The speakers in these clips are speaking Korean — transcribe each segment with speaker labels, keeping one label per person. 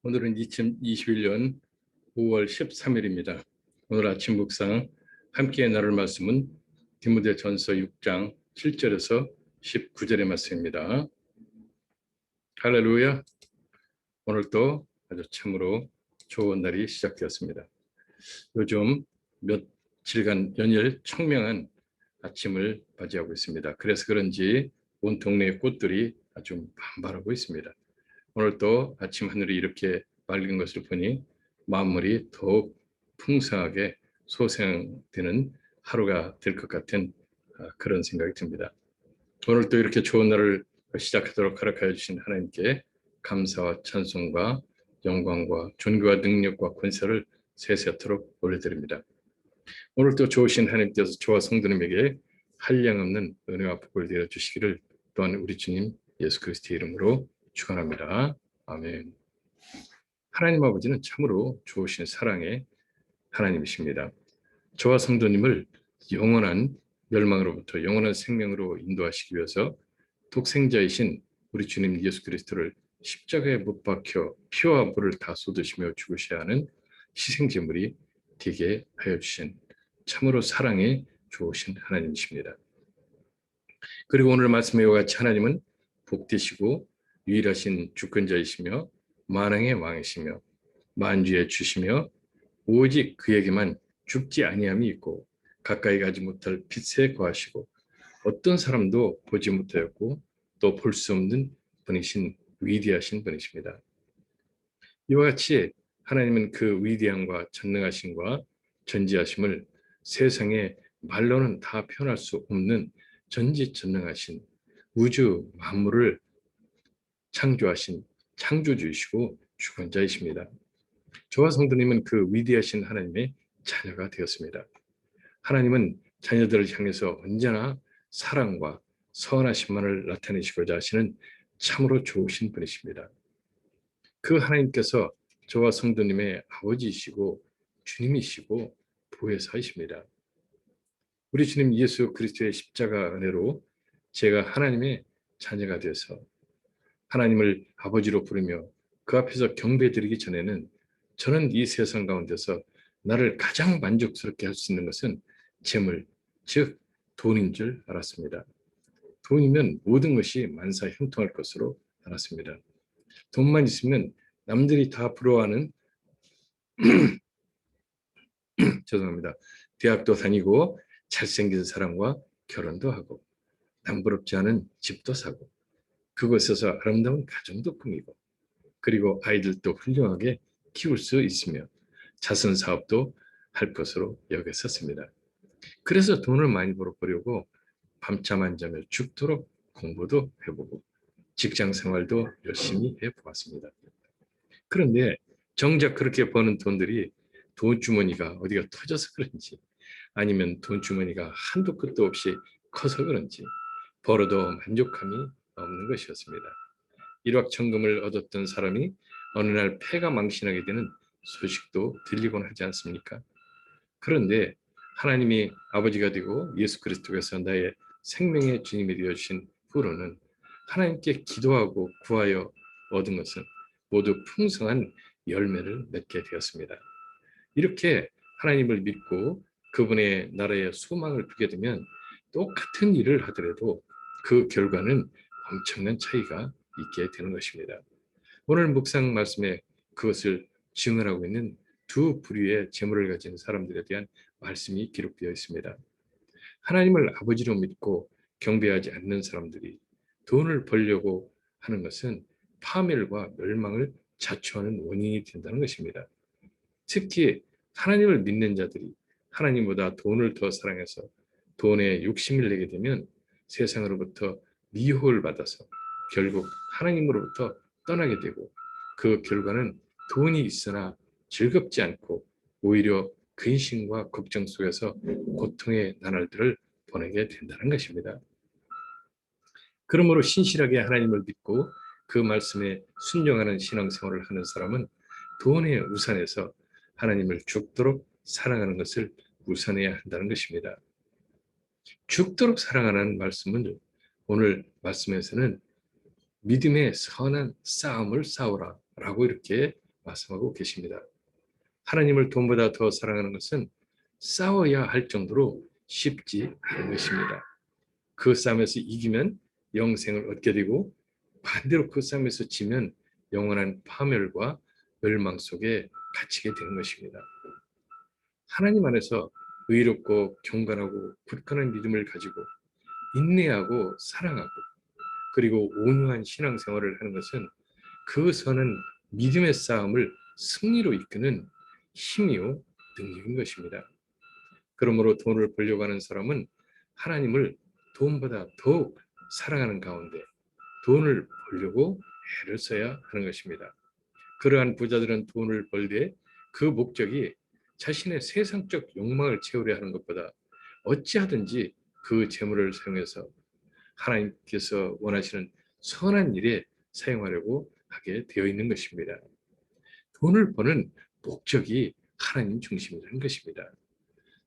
Speaker 1: 오늘은 2021년 5월 13일입니다. 오늘 아침 묵상 함께 나눌 말씀은 디모데전서 6장 7절에서 19절의 말씀입니다. 할렐루야. 오늘도 아주 참으로 좋은 날이 시작되었습니다. 요즘 며칠간 연일 청명한 아침을 맞이하고 있습니다. 그래서 그런지 온 동네의 꽃들이 아주 반발하고 있습니다. 오늘 또 아침 하늘이 이렇게 맑은 것을 보니 만물이 더욱 풍성하게 소생되는 하루가 될 것 같은 그런 생각이 듭니다. 오늘 또 이렇게 좋은 날을 시작하도록 허락하여 주신 하나님께 감사와 찬송과 영광과 존귀와 능력과 권세를 세세토록 올려드립니다. 오늘 또 좋으신 하나님께서 저와 성도님에게 한량없는 은혜와 복을 내려 주시기를 또한 우리 주님 예수 그리스도의 이름으로 축원합니다. 아멘. 하나님 아버지는 참으로 좋으신 사랑의 하나님이십니다. 저와 성도님을 영원한 멸망으로부터 영원한 생명으로 인도하시기 위해서 독생자이신 우리 주님 예수 그리스도를 십자가에 못 박혀 피와 물을 다 쏟으시며 죽으셔야 하는 희생제물이 되게 하여 주신 참으로 사랑의 좋으신 하나님이십니다. 그리고 오늘 말씀에 이와 같이 하나님은 복되시고 유일하신 주권자이시며 만왕의 왕이시며 만주의 주시며 오직 그에게만 죽지 아니함이 있고 가까이 가지 못할 빛에 거하시고 어떤 사람도 보지 못하였고 또 볼 수 없는 분이신 위대하신 분이십니다. 이와 같이 하나님은 그 위대함과 전능하심과 전지하심을 세상에 말로는 다 표현할 수 없는 전지전능하신 우주 만물을 창조하신 창조주이시고 주권자이십니다. 저와 성도님은 그 위대하신 하나님의 자녀가 되었습니다. 하나님은 자녀들을 향해서 언제나 사랑과 선하심만을 나타내시고자 하시는 참으로 좋으신 분이십니다. 그 하나님께서 저와 성도님의 아버지이시고 주님이시고 보혜사이십니다. 우리 주님 예수 그리스도의 십자가 은혜로 제가 하나님의 자녀가 되어서 하나님을 아버지로 부르며 그 앞에서 경배드리기 전에는 저는 이 세상 가운데서 나를 가장 만족스럽게 할 수 있는 것은 재물, 즉 돈인 줄 알았습니다. 돈이면 모든 것이 만사 형통할 것으로 알았습니다. 돈만 있으면 남들이 다 부러워하는 죄송합니다. 대학도 다니고 잘생긴 사람과 결혼도 하고 남부럽지 않은 집도 사고 그곳에서 아름다운 가정도 꾸미고 그리고 아이들도 훌륭하게 키울 수 있으며 자선 사업도 할 것으로 여겼었습니다. 그래서 돈을 많이 벌어보려고 밤잠 안 자며 죽도록 공부도 해보고 직장 생활도 열심히 해보았습니다. 그런데 정작 그렇게 버는 돈들이 돈 주머니가 어디가 터져서 그런지 아니면 돈 주머니가 한도 끝도 없이 커서 그런지 벌어도 만족함이 없는 것이었습니다. 일확천금을 얻었던 사람이 어느 날 패가 망신하게 되는 소식도 들리곤 하지 않습니까? 그런데 하나님이 아버지가 되고 예수 그리스도께서 나의 생명의 주님이 되어주신 후로는 하나님께 기도하고 구하여 얻은 것은 모두 풍성한 열매를 맺게 되었습니다. 이렇게 하나님을 믿고 그분의 나라에 소망을 두게 되면 똑같은 일을 하더라도 그 결과는 엄청난 차이가 있게 되는 것입니다. 오늘 묵상 말씀에 그것을 증언하고 있는 두 부류의 재물을 가진 사람들에 대한 말씀이 기록되어 있습니다. 하나님을 아버지로 믿고 경배하지 않는 사람들이 돈을 벌려고 하는 것은 파멸과 멸망을 자초하는 원인이 된다는 것입니다. 특히 하나님을 믿는 자들이 하나님보다 돈을 더 사랑해서 돈에 욕심을 내게 되면 세상으로부터 미혹을 받아서 결국 하나님으로부터 떠나게 되고 그 결과는 돈이 있으나 즐겁지 않고 오히려 근심과 걱정 속에서 고통의 나날들을 보내게 된다는 것입니다. 그러므로 신실하게 하나님을 믿고 그 말씀에 순종하는 신앙생활을 하는 사람은 돈의 우산에서 하나님을 죽도록 사랑하는 것을 우선해야 한다는 것입니다. 죽도록 사랑하는 말씀은 오늘 말씀에서는 믿음의 선한 싸움을 싸우라 라고 이렇게 말씀하고 계십니다. 하나님을 돈보다 더 사랑하는 것은 싸워야 할 정도로 쉽지 않은 것입니다. 그 싸움에서 이기면 영생을 얻게 되고 반대로 그 싸움에서 지면 영원한 파멸과 멸망 속에 갇히게 되는 것입니다. 하나님 안에서 의롭고 경건하고 굳건한 믿음을 가지고 인내하고 사랑하고 그리고 온유한 신앙생활을 하는 것은 그 선은 믿음의 싸움을 승리로 이끄는 힘이요 능력인 것입니다. 그러므로 돈을 벌려고 하는 사람은 하나님을 돈보다 더욱 사랑하는 가운데 돈을 벌려고 애를 써야 하는 것입니다. 그러한 부자들은 돈을 벌 때 그 목적이 자신의 세상적 욕망을 채우려 하는 것보다 어찌하든지 그 재물을 사용해서 하나님께서 원하시는 선한 일에 사용하려고 하게 되어 있는 것입니다. 돈을 버는 목적이 하나님 중심이라는 것입니다.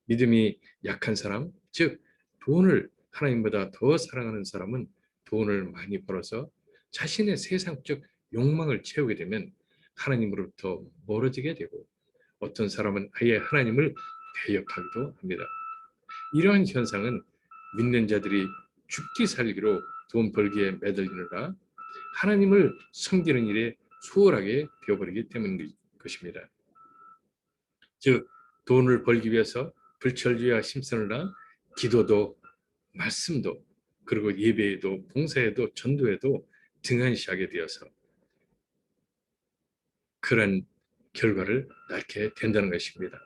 Speaker 1: 믿음이 약한 사람, 즉 돈을 하나님보다 더 사랑하는 사람은 돈을 많이 벌어서 자신의 세상적 욕망을 채우게 되면 하나님으로부터 멀어지게 되고 어떤 사람은 아예 하나님을 배역하기도 합니다. 이러한 현상은 믿는 자들이 죽기 살기로 돈 벌기에 매달리느라 하나님을 섬기는 일에 수월하게 되어버리기 때문인 것입니다. 즉 돈을 벌기 위해서 불철주야 힘쓰느라 기도도 말씀도 그리고 예배에도 봉사에도 전도에도 등한시하게 되어서 그런 결과를 낳게 된다는 것입니다.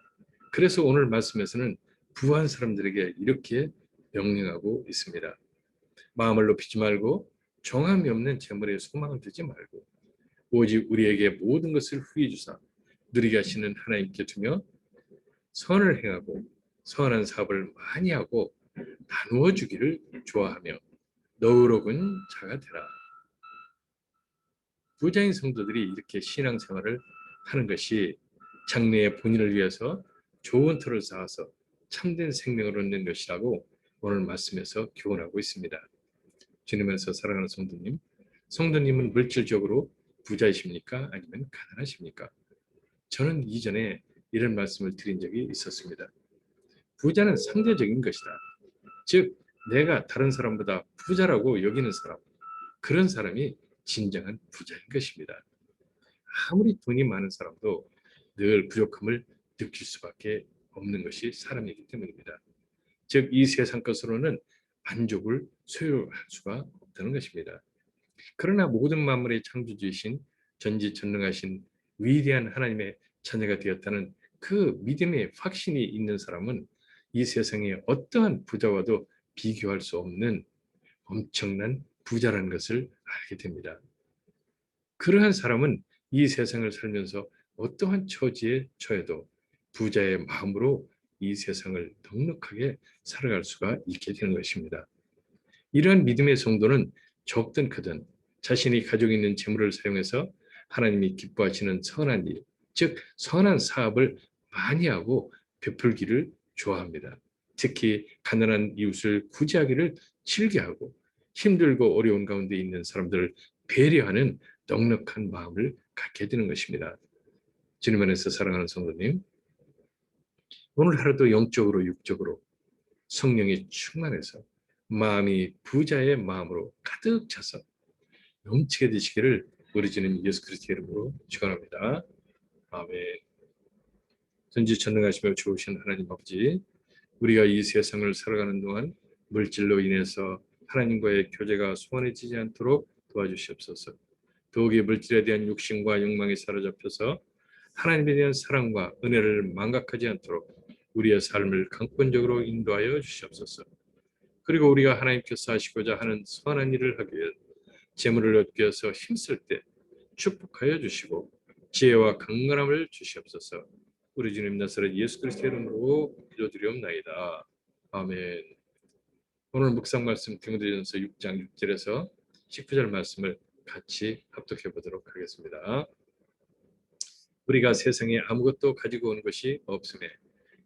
Speaker 1: 그래서 오늘 말씀에서는 부한 사람들에게 이렇게 명령하고 있습니다. 마음을 높이지 말고 정함이 없는 재물에 소망을 두지 말고 오직 우리에게 모든 것을 후히 주사 누리게 하시는 하나님께 두며 선을 행하고 선한 사업을 많이 하고 나누어 주기를 좋아하며 너그러운 자가 되라. 부자인 성도들이 이렇게 신앙생활을 하는 것이 장래의 본인을 위해서 좋은 터를 쌓아서 참된 생명을 얻는 것이라고 오늘 말씀에서 교훈하고 있습니다. 주님에서 사랑하는 성도님, 성도님은 물질적으로 부자이십니까? 아니면 가난하십니까? 저는 이전에 이런 말씀을 드린 적이 있었습니다. 부자는 상대적인 것이다. 즉, 내가 다른 사람보다 부자라고 여기는 사람, 그런 사람이 진정한 부자인 것입니다. 아무리 돈이 많은 사람도 늘 부족함을 느낄 수밖에 없는 것이 사람이기 때문입니다. 즉, 이 세상 것으로는 만족을 소유할 수가 없다는 것입니다. 그러나 모든 만물의 창조주이신 전지전능하신 위대한 하나님의 자녀가 되었다는 그 믿음의 확신이 있는 사람은 이 세상의 어떠한 부자와도 비교할 수 없는 엄청난 부자라는 것을 알게 됩니다. 그러한 사람은 이 세상을 살면서 어떠한 처지에 처해도 부자의 마음으로 이 세상을 넉넉하게 살아갈 수가 있게 되는 것입니다. 이러한 믿음의 성도는 적든 크든 자신이 가지고 있는 재물을 사용해서 하나님이 기뻐하시는 선한 일, 즉 선한 사업을 많이 하고 베풀기를 좋아합니다. 특히 가난한 이웃을 구제하기를 즐겨하고 힘들고 어려운 가운데 있는 사람들을 배려하는 넉넉한 마음을 갖게 되는 것입니다. 주님 안에서 사랑하는 성도님, 오늘 하루도 영적으로 육적으로 성령이 충만해서 마음이 부자의 마음으로 가득 차서 넘치게 되시기를 우리 주님 예수 그리스도의 이름으로 축원합니다. 아멘. 전지전능하시며 좋으신 하나님 아버지, 우리가 이 세상을 살아가는 동안 물질로 인해서 하나님과의 교제가 소원해지지 않도록 도와주시옵소서. 더욱이 물질에 대한 욕심과 욕망이 사로잡혀서 하나님에 대한 사랑과 은혜를 망각하지 않도록 우리의 삶을 강권적으로 인도하여 주시옵소서. 그리고 우리가 하나님께서 하시고자 하는 선한 일을 하기 위해 재물을 얻기 위해서 힘쓸 때 축복하여 주시고 지혜와 강건함을 주시옵소서. 우리 주님 나사렛 예수 그리스도의 이름으로 기도드리옵나이다. 아멘. 오늘 묵상 말씀 디모데전서 6장 6절에서 19절 말씀을 같이 합독해 보도록 하겠습니다. 우리가 세상에 아무것도 가지고 온 것이 없음에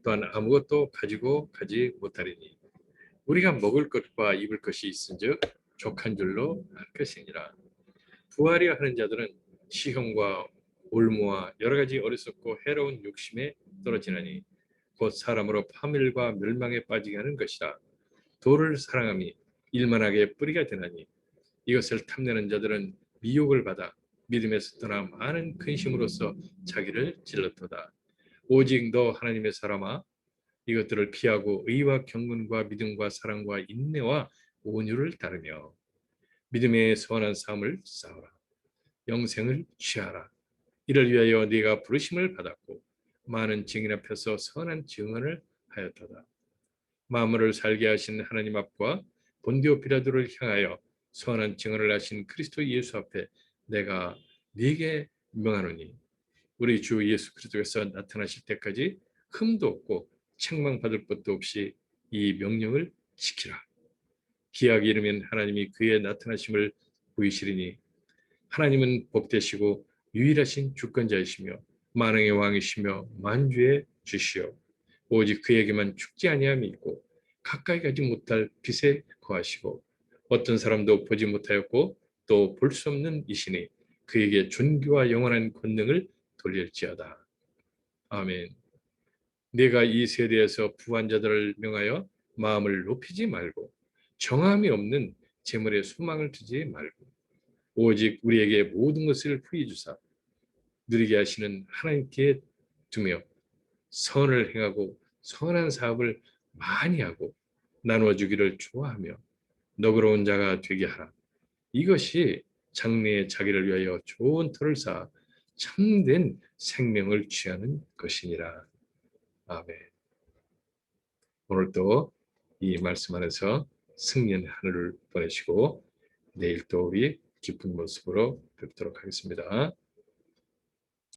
Speaker 1: 또한 아무것도 가지고 가지 못하리니 우리가 먹을 것과 입을 것이 있은즉 족한 줄로 알 것이니라. 부하려 하는 자들은 시험과 올무와 여러 가지 어리석고 해로운 욕심에 떨어지나니 곧 사람으로 파멸과 멸망에 빠지게 하는 것이라. 도를 사랑함이 일만하게 뿌리가 되나니 이것을 탐내는 자들은 미혹을 받아 믿음에서 떠나 많은 근심으로써 자기를 찔렀도다. 오직 너 하나님의 사람아, 이것들을 피하고 의와 경건과 믿음과 사랑과 인내와 온유를 따르며 믿음의 선한 삶을 쌓아라. 영생을 취하라. 이를 위하여 네가 부르심을 받았고 많은 증인 앞에서 선한 증언을 하였도다. 만물을 살게 하신 하나님 앞과 본디오 빌라도를 향하여 선한 증언을 하신 그리스도 예수 앞에 내가 네게 명하노니 우리 주 예수 그리스도께서 나타나실 때까지 흠도 없고 책망받을 것도 없이 이 명령을 지키라. 기약이 이르면 하나님이 그의 나타나심을 보이시리니 하나님은 복되시고 유일하신 주권자이시며 만왕의 왕이시며 만주의 주시오. 오직 그에게만 죽지 아니함이 있고 가까이 가지 못할 빛에 거하시고 어떤 사람도 보지 못하였고 또 볼 수 없는 이시니 그에게 존귀와 영원한 권능을 돌릴지어다. 아멘. 내가 이 세대에서 부한 자들을 명하여 마음을 높이지 말고 정함이 없는 재물에 소망을 두지 말고 오직 우리에게 모든 것을 후히 주사 누리게 하시는 하나님께 두며 선을 행하고 선한 사업을 많이 하고 나누어 주기를 좋아하며 너그러운 자가 되게 하라. 이것이 장래에 자기를 위하여 좋은 터를 쌓아 참된 생명을 취하는 것이니라. 아멘. 오늘도 이 말씀 안에서 승리의 하늘을 보내시고 내일 또 우리 기쁜 모습으로 뵙도록 하겠습니다.